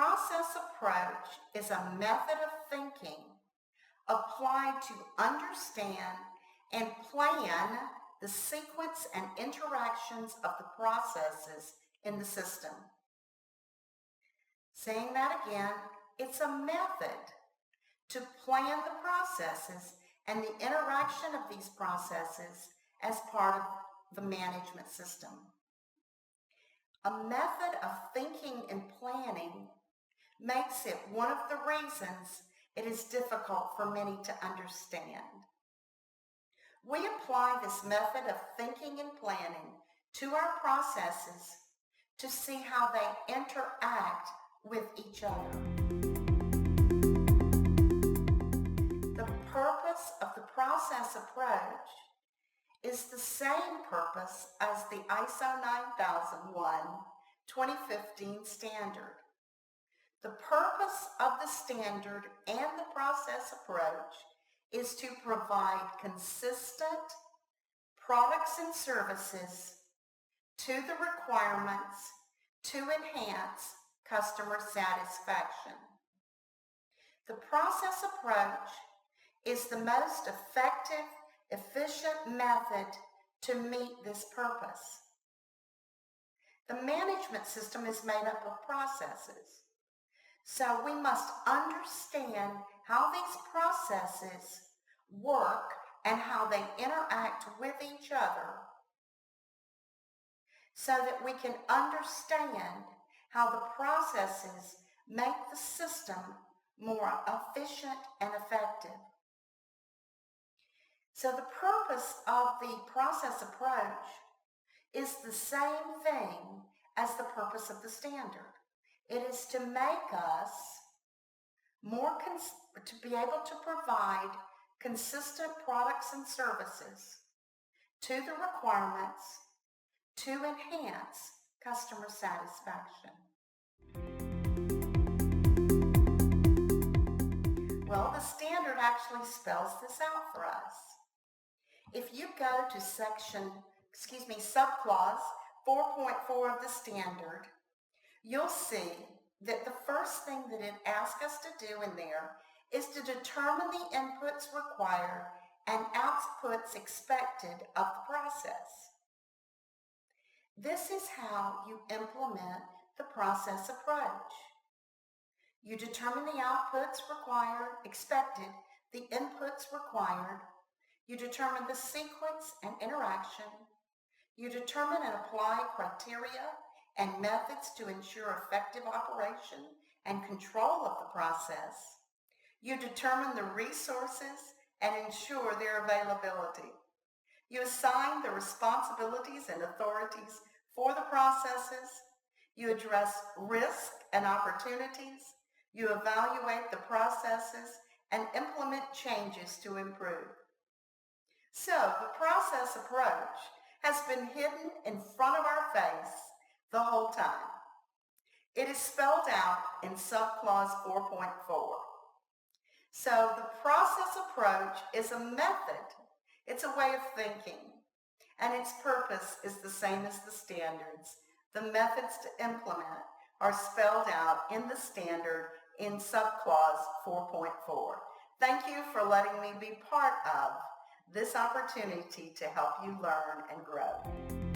process approach is a method of thinking applied to understand and plan the sequence and interactions of the processes in the system. Saying that again, it's a method to plan the processes and the interaction of these processes as part of the management system. A method of thinking and planning makes it one of the reasons it is difficult for many to understand. We apply this method of thinking and planning to our processes to see how they interact with each other. The purpose of the process approach is the same purpose as the ISO 9001-2015 standard. The purpose of the standard and the process approach is to provide consistent products and services to the requirements to enhance customer satisfaction. The process approach is the most effective, efficient method to meet this purpose. The management system is made up of processes, so we must understand how these processes work and how they interact with each other so that we can understand how the processes make the system more efficient and effective. So the purpose of the process approach is the same thing as the purpose of the standard. It is to make us to be able to provide consistent products and services to the requirements to enhance customer satisfaction. Well, the standard actually spells this out for us. If you go to subclause 4.4 of the standard, you'll see that the first thing that it asks us to do in there is to determine the inputs required and outputs expected of the process. This is how you implement the process approach. You determine the outputs required, expected, the inputs required. You determine the sequence and interaction. You determine and apply criteria and methods to ensure effective operation and control of the process. You determine the resources and ensure their availability. You assign the responsibilities and authorities for the processes. You address risk and opportunities. You evaluate the processes and implement changes to improve. So the process approach has been hidden in front of our face the whole time. It is spelled out in subclause 4.4. So the process approach is a method. It's a way of thinking, and its purpose is the same as the standards. The methods to implement are spelled out in the standard in subclause 4.4. Thank you for letting me be part of this opportunity to help you learn and grow.